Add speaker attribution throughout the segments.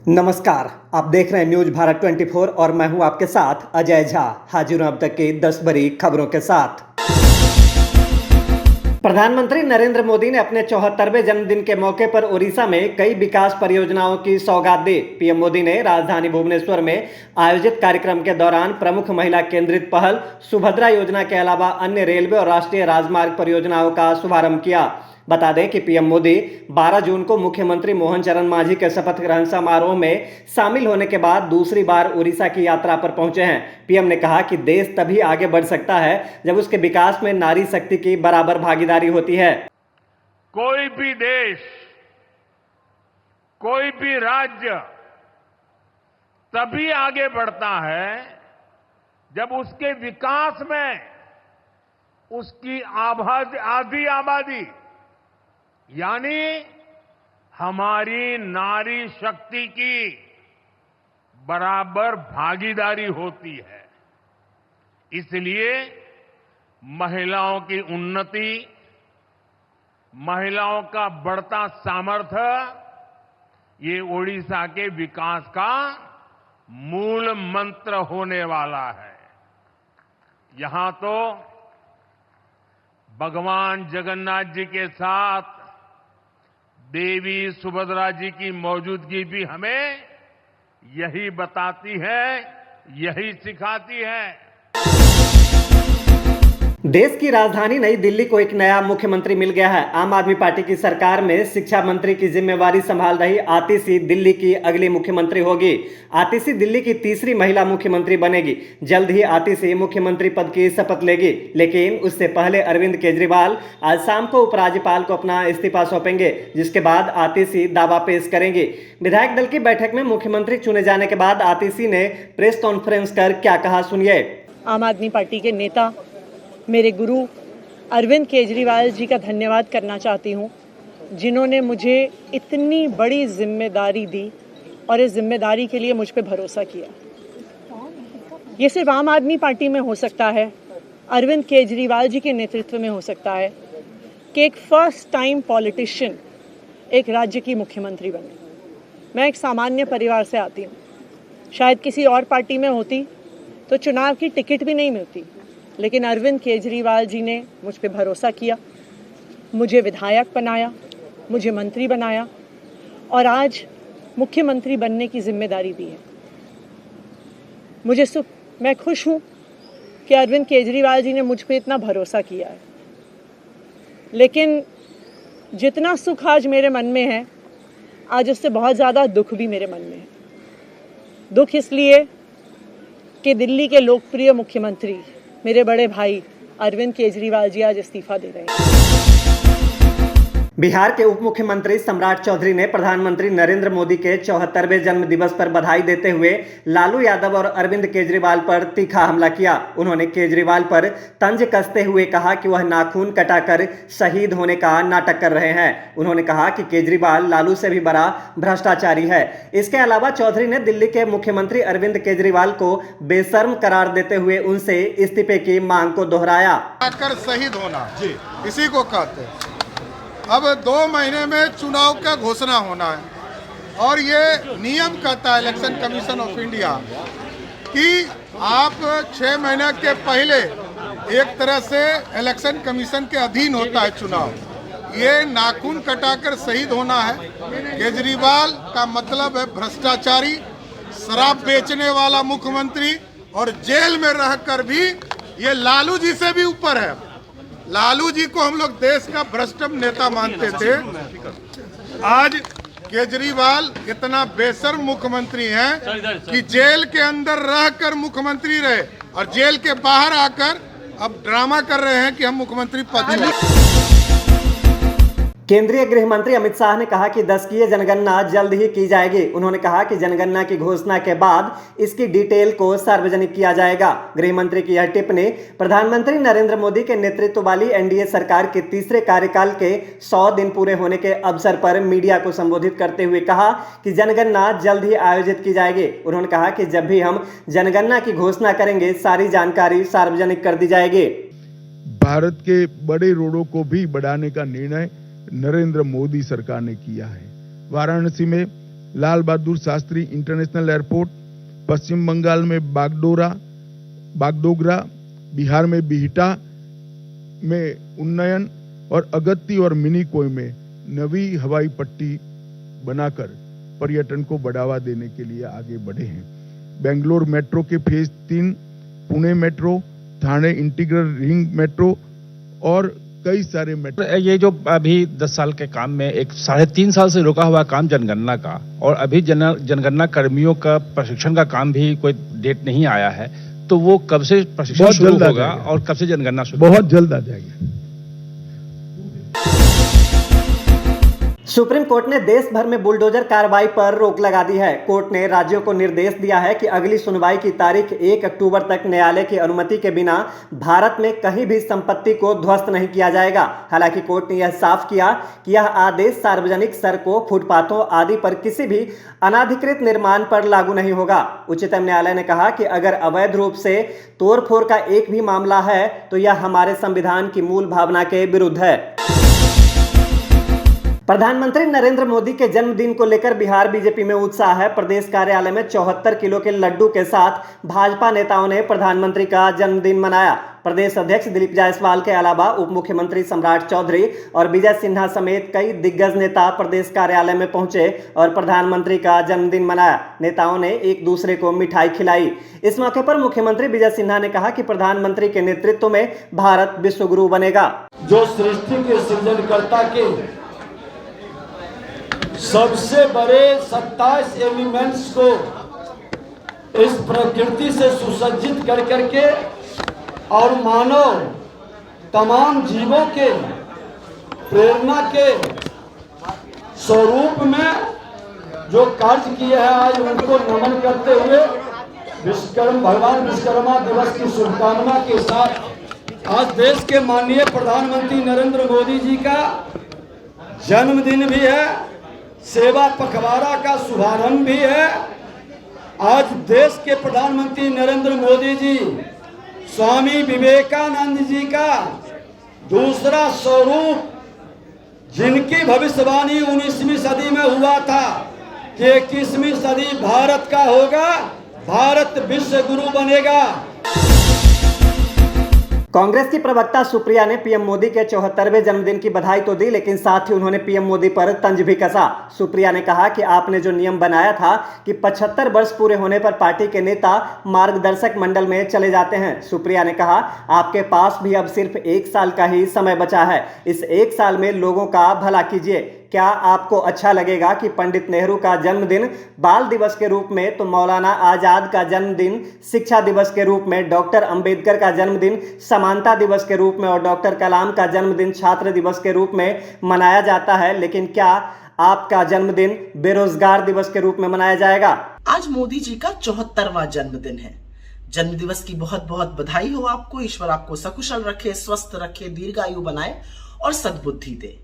Speaker 1: नमस्कार, आप देख रहे हैं न्यूज भारत 24 और मैं हूं आपके साथ अजय झा। हाजिर हूं अब तक की 10 बड़ी खबरों के साथ। प्रधानमंत्री नरेंद्र मोदी ने अपने 74वें जन्मदिन के मौके पर ओडिशा में कई विकास परियोजनाओं की सौगात दी। पीएम मोदी ने राजधानी भुवनेश्वर में आयोजित कार्यक्रम के दौरान प्रमुख महिला केंद्रित पहल सुभद्रा योजना के अलावा अन्य रेलवे और राष्ट्रीय राजमार्ग परियोजनाओं का शुभारंभ किया। बता दें कि पीएम मोदी 12 जून को मुख्यमंत्री मोहन चरण मांझी के शपथ ग्रहण समारोह में शामिल होने के बाद दूसरी बार उड़ीसा की यात्रा पर पहुंचे हैं। पीएम ने कहा कि देश तभी आगे बढ़ सकता है जब उसके विकास में नारी शक्ति की बराबर भागीदारी होती है।
Speaker 2: कोई भी देश, कोई भी राज्य तभी आगे बढ़ता है जब उसके विकास में उसकी आधी आबादी यानी हमारी नारी शक्ति की बराबर भागीदारी होती है। इसलिए महिलाओं की उन्नति, महिलाओं का बढ़ता सामर्थ्य ये ओडिशा के विकास का मूल मंत्र होने वाला है। यहां तो भगवान जगन्नाथ जी के साथ देवी सुभद्रा जी की मौजूदगी भी हमें यही बताती है, यही सिखाती है।
Speaker 1: देश की राजधानी नई दिल्ली को एक नया मुख्यमंत्री मिल गया है। आम आदमी पार्टी की सरकार में शिक्षा मंत्री की जिम्मेवारी संभाल रही आतिशी दिल्ली की अगली मुख्यमंत्री होगी। आतिशी दिल्ली की तीसरी महिला मुख्यमंत्री बनेगी। जल्द ही आतिशी मुख्यमंत्री पद की शपथ लेगी, लेकिन उससे पहले अरविंद केजरीवाल आज शाम को उपराज्यपाल को अपना इस्तीफा सौंपेंगे, जिसके बाद आतिशी दावा पेश करेंगे। विधायक दल की बैठक में मुख्यमंत्री चुने जाने के बाद आतिशी ने प्रेस कॉन्फ्रेंस कर क्या कहा, सुनिए।
Speaker 3: आम आदमी पार्टी के नेता मेरे गुरु अरविंद केजरीवाल जी का धन्यवाद करना चाहती हूँ, जिन्होंने मुझे इतनी बड़ी जिम्मेदारी दी और इस जिम्मेदारी के लिए मुझ पे भरोसा किया। ये सिर्फ आम आदमी पार्टी में हो सकता है, अरविंद केजरीवाल जी के नेतृत्व में हो सकता है कि एक फर्स्ट टाइम पॉलिटिशियन एक राज्य की मुख्यमंत्री बने। मैं एक सामान्य परिवार से आती हूँ। शायद किसी और पार्टी में होती तो चुनाव की टिकट भी नहीं मिलती, लेकिन अरविंद केजरीवाल जी ने मुझ पे भरोसा किया, मुझे विधायक बनाया, मुझे मंत्री बनाया और आज मुख्यमंत्री बनने की जिम्मेदारी दी है। मैं खुश हूँ कि अरविंद केजरीवाल जी ने मुझ पे इतना भरोसा किया है, लेकिन जितना सुख आज मेरे मन में है, आज उससे बहुत ज़्यादा दुख भी मेरे मन में है। दुख इसलिए कि दिल्ली के लोकप्रिय मुख्यमंत्री मेरे बड़े भाई अरविंद केजरीवाल जी आज इस्तीफा दे रहे हैं।
Speaker 1: बिहार के उप मुख्यमंत्री सम्राट चौधरी ने प्रधानमंत्री नरेंद्र मोदी के 74वें जन्म दिवस पर बधाई देते हुए लालू यादव और अरविंद केजरीवाल पर तीखा हमला किया। उन्होंने केजरीवाल पर तंज कसते हुए कहा कि वह नाखून कटाकर शहीद होने का नाटक कर रहे हैं। उन्होंने कहा कि केजरीवाल लालू से भी बड़ा भ्रष्टाचारी है। इसके अलावा चौधरी ने दिल्ली के मुख्यमंत्री अरविंद केजरीवाल को बेशर्म करार देते हुए उनसे इस्तीफे की मांग को दोहराया।
Speaker 4: शहीद होना इसी को कहते हैं। अब 2 महीने में चुनाव का घोषणा होना है और ये नियम कहता है इलेक्शन कमीशन ऑफ इंडिया कि आप 6 महीने के पहले एक तरह से इलेक्शन कमीशन के अधीन होता है चुनाव। ये नाखून कटाकर शहीद होना है। केजरीवाल का मतलब है भ्रष्टाचारी, शराब बेचने वाला मुख्यमंत्री और जेल में रहकर भी ये लालू जी से भी ऊपर है। लालू जी को हम लोग देश का भ्रष्टम नेता मानते थे। आज केजरीवाल इतना बेशर्म मुख्यमंत्री हैं कि जेल के अंदर रहकर मुख्यमंत्री रहे और जेल के बाहर आकर अब ड्रामा कर रहे हैं कि हम मुख्यमंत्री पद में।
Speaker 1: केंद्रीय गृह मंत्री अमित शाह ने कहा कि 10वीं जनगणना जल्द ही की जाएगी। उन्होंने कहा कि जनगणना की घोषणा के बाद इसकी डिटेल को सार्वजनिक किया जाएगा। गृह मंत्री की यह टिप्पणी प्रधानमंत्री नरेंद्र मोदी के नेतृत्व वाली एनडीए सरकार के तीसरे कार्यकाल के 100 दिन पूरे होने के अवसर पर मीडिया को संबोधित करते हुए कहा कि जनगणना जल्द ही आयोजित की जाएगी। उन्होंने कहा कि जब भी हम जनगणना की घोषणा करेंगे, सारी जानकारी सार्वजनिक कर दी जाएगी।
Speaker 5: भारत के बड़े रोडों को भी बढ़ाने का निर्णय नरेंद्र मोदी सरकार ने किया है। वाराणसी में लाल बहादुर शास्त्री इंटरनेशनल एयरपोर्ट, पश्चिम बंगाल में बागडोगरा, बिहार में बिहटा में उन्नयन और अगत्ती और मिनीकोय में नवी हवाई पट्टी बनाकर पर्यटन को बढ़ावा देने के लिए आगे बढ़े हैं। बेंगलोर मेट्रो के phase 3, Pune metro, Thane integral ring metro और कई सारे मेट्रो।
Speaker 6: ये जो अभी 10 साल के काम में एक 3.5 साल से रुका हुआ काम जनगणना का, और अभी जनगणना कर्मियों का प्रशिक्षण का काम भी कोई डेट नहीं आया है, तो वो कब से प्रशिक्षण शुरू होगा और कब से जनगणना शुरू?
Speaker 5: बहुत जल्द आ जाएगी।
Speaker 1: सुप्रीम कोर्ट ने देश भर में बुलडोजर कार्रवाई पर रोक लगा दी है। कोर्ट ने राज्यों को निर्देश दिया है कि अगली सुनवाई की तारीख 1 अक्टूबर तक न्यायालय की अनुमति के बिना भारत में कहीं भी संपत्ति को ध्वस्त नहीं किया जाएगा। हालांकि कोर्ट ने यह साफ किया कि यह आदेश सार्वजनिक सड़कों, फुटपाथों आदि पर किसी भी अनाधिकृत निर्माण पर लागू नहीं होगा। उच्चतम न्यायालय ने कहा कि अगर अवैध रूप से तोड़फोड़ का एक भी मामला है तो यह हमारे संविधान की मूल भावना के विरुद्ध है। प्रधानमंत्री नरेंद्र मोदी के जन्मदिन को लेकर बिहार बीजेपी में उत्साह है। प्रदेश कार्यालय में 74 किलो के लड्डू के साथ भाजपा नेताओं ने प्रधानमंत्री का जन्मदिन मनाया। प्रदेश अध्यक्ष दिलीप जायसवाल के अलावा उप मुख्यमंत्री सम्राट चौधरी और विजय सिन्हा समेत कई दिग्गज नेता प्रदेश कार्यालय में पहुंचे और प्रधानमंत्री का जन्मदिन मनाया। नेताओं ने एक दूसरे को मिठाई खिलाई। इस मौके पर मुख्यमंत्री विजय सिन्हा ने कहा कि प्रधानमंत्री के नेतृत्व में भारत विश्वगुरु बनेगा।
Speaker 7: जो सृष्टि के सृजनकर्ता के सबसे बड़े 27 एलिमेंट्स को इस प्रकृति से सुसज्जित कर करके और मानव तमाम जीवों के प्रेरणा के स्वरूप में जो कार्य किए हैं, आज उनको नमन करते हुए भगवान विश्वकर्मा दिवस की शुभकामना के साथ आज देश के माननीय प्रधानमंत्री नरेंद्र मोदी जी का जन्मदिन भी है, सेवा पखवाड़ा का शुभारंभ भी है। आज देश के प्रधानमंत्री नरेंद्र मोदी जी स्वामी विवेकानंद जी का दूसरा स्वरूप, जिनकी भविष्यवाणी 19वीं सदी में हुआ था कि 21वीं सदी भारत का होगा, भारत विश्व गुरु बनेगा।
Speaker 1: कांग्रेस की प्रवक्ता सुप्रिया ने पीएम मोदी के 74वें जन्मदिन की बधाई तो दी, लेकिन साथ ही उन्होंने पीएम मोदी पर तंज भी कसा। सुप्रिया ने कहा कि आपने जो नियम बनाया था कि 75 वर्ष पूरे होने पर पार्टी के नेता मार्गदर्शक मंडल में चले जाते हैं। सुप्रिया ने कहा, आपके पास भी अब सिर्फ 1 साल का ही समय बचा है। इस 1 साल में लोगों का भला कीजिए। क्या आपको अच्छा लगेगा कि पंडित नेहरू का जन्मदिन बाल दिवस के रूप में, तो मौलाना आजाद का जन्मदिन शिक्षा दिवस के रूप में, डॉक्टर अंबेडकर का जन्मदिन समानता दिवस के रूप में और डॉक्टर कलाम का जन्मदिन छात्र दिवस के रूप में मनाया जाता है, लेकिन क्या आपका जन्मदिन बेरोजगार दिवस के रूप में मनाया जाएगा?
Speaker 8: आज मोदी जी का 74वां जन्मदिन है। जन्म दिवस की बहुत बहुत बधाई हो आपको। ईश्वर आपको सकुशल रखे, स्वस्थ रखे, दीर्घायु बनाए और सद्बुद्धि दे।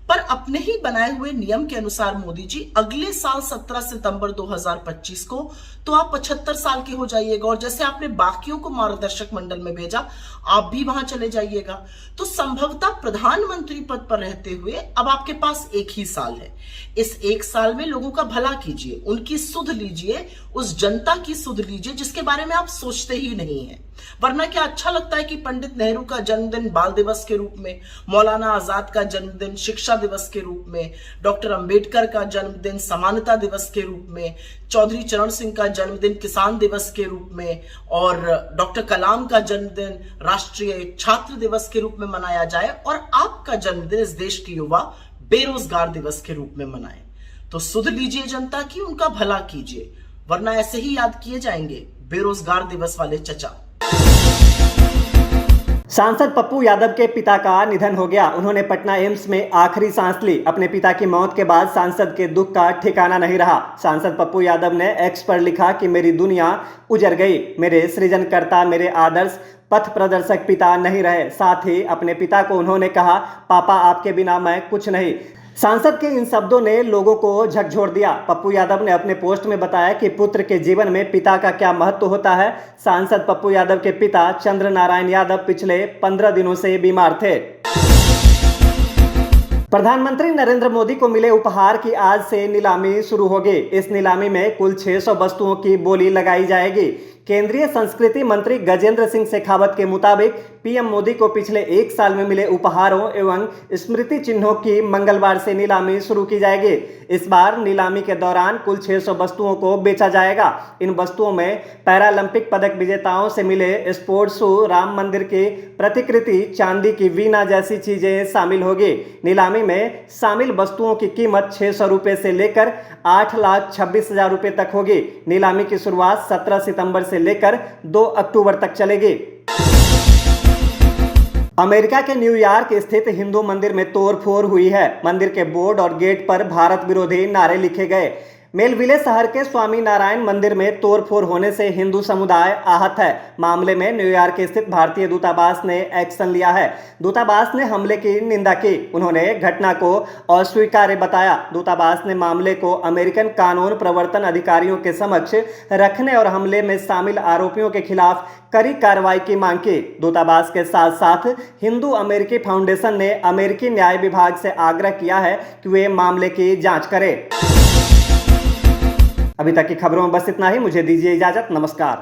Speaker 8: पर अपने ही बनाए हुए नियम के अनुसार मोदी जी अगले साल 17 सितंबर 2025 को तो आप 75 साल के हो जाइएगा, और जैसे आपने बाकियों को मार्गदर्शक मंडल में भेजा, आप भी वहां चले जाइएगा। तो संभवतः प्रधानमंत्री पद पर रहते हुए अब आपके पास 1 ही साल है। इस 1 साल में लोगों का भला कीजिए, उनकी सुध लीजिए, उस जनता की सुध लीजिए जिसके बारे में आप सोचते ही नहीं है। वरना क्या अच्छा लगता है कि पंडित नेहरू का जन्मदिन बाल दिवस के रूप में, मौलाना आजाद का जन्मदिन शिक्षा दिवस के रूप में, डॉक्टर अंबेडकर का जन्मदिन समानता दिवस के रूप में, चौधरी चरण सिंह का जन्मदिन किसान दिवस के रूप में और डॉक्टर कलाम का जन्मदिन राष्ट्रीय छात्र दिवस के रूप में मनाया जाए, और आपका जन्मदिन इस देश के युवा बेरोजगार दिवस के रूप में मनाए? तो सुध लीजिए जनता की, उनका भला कीजिए, वरना ऐसे ही याद किए जाएंगे बेरोजगार दिवस वाले चचा।
Speaker 1: सांसद पप्पू यादव के पिता का निधन हो गया। उन्होंने पटना एम्स में आखिरी सांस ली। अपने पिता की मौत के बाद सांसद के दुख का ठिकाना नहीं रहा। सांसद पप्पू यादव ने एक्स पर लिखा कि मेरी दुनिया उजड़ गई, मेरे सृजनकर्ता, मेरे आदर्श पथ प्रदर्शक पिता नहीं रहे। साथ ही अपने पिता को उन्होंने कहा, पापा आपके बिना मैं कुछ नहीं। सांसद के इन शब्दों ने लोगों को झकझोर दिया। पप्पू यादव ने अपने पोस्ट में बताया कि पुत्र के जीवन में पिता का क्या महत्व होता है। सांसद पप्पू यादव के पिता चंद्र नारायण यादव पिछले 15 दिनों से बीमार थे। प्रधानमंत्री नरेंद्र मोदी को मिले उपहार की आज से नीलामी शुरू होगी। इस नीलामी में कुल 600 वस्तुओं की बोली लगाई जाएगी। केंद्रीय संस्कृति मंत्री गजेंद्र सिंह शेखावत के मुताबिक पीएम मोदी को पिछले एक साल में मिले उपहारों एवं स्मृति चिन्हों की मंगलवार से नीलामी शुरू की जाएगी। इस बार नीलामी के दौरान कुल 600 वस्तुओं को बेचा जाएगा। इन वस्तुओं में पैरालंपिक पदक विजेताओं से मिले स्पोर्ट्स शू, राम मंदिर की प्रतिकृति, चांदी की वीणा जैसी चीजें शामिल होगी। नीलामी में शामिल वस्तुओं की कीमत 600 रुपए से लेकर 8,26,000 रुपए तक होगी। नीलामी की शुरुआत 17 सितंबर से लेकर 2 अक्टूबर तक चलेगी। अमेरिका के न्यूयॉर्क स्थित हिंदू मंदिर में तोड़फोड़ हुई है। मंदिर के बोर्ड और गेट पर भारत विरोधी नारे लिखे गए। मेलविले शहर के स्वामी नारायण मंदिर में तोड़फोड़ होने से हिंदू समुदाय आहत है। मामले में न्यूयॉर्क स्थित भारतीय दूतावास ने एक्शन लिया है। दूतावास ने हमले की निंदा की। उन्होंने घटना को अस्वीकार्य बताया। दूतावास ने मामले को अमेरिकन कानून प्रवर्तन अधिकारियों के समक्ष रखने और हमले में शामिल आरोपियों के खिलाफ कड़ी कार्रवाई की मांग की। दूतावास के साथ साथ हिंदू अमेरिकी फाउंडेशन ने अमेरिकी न्याय विभाग से आग्रह किया है कि वे मामले की जांच करें। अभी तक की खबरों में बस इतना ही। मुझे दीजिए इजाजत। नमस्कार।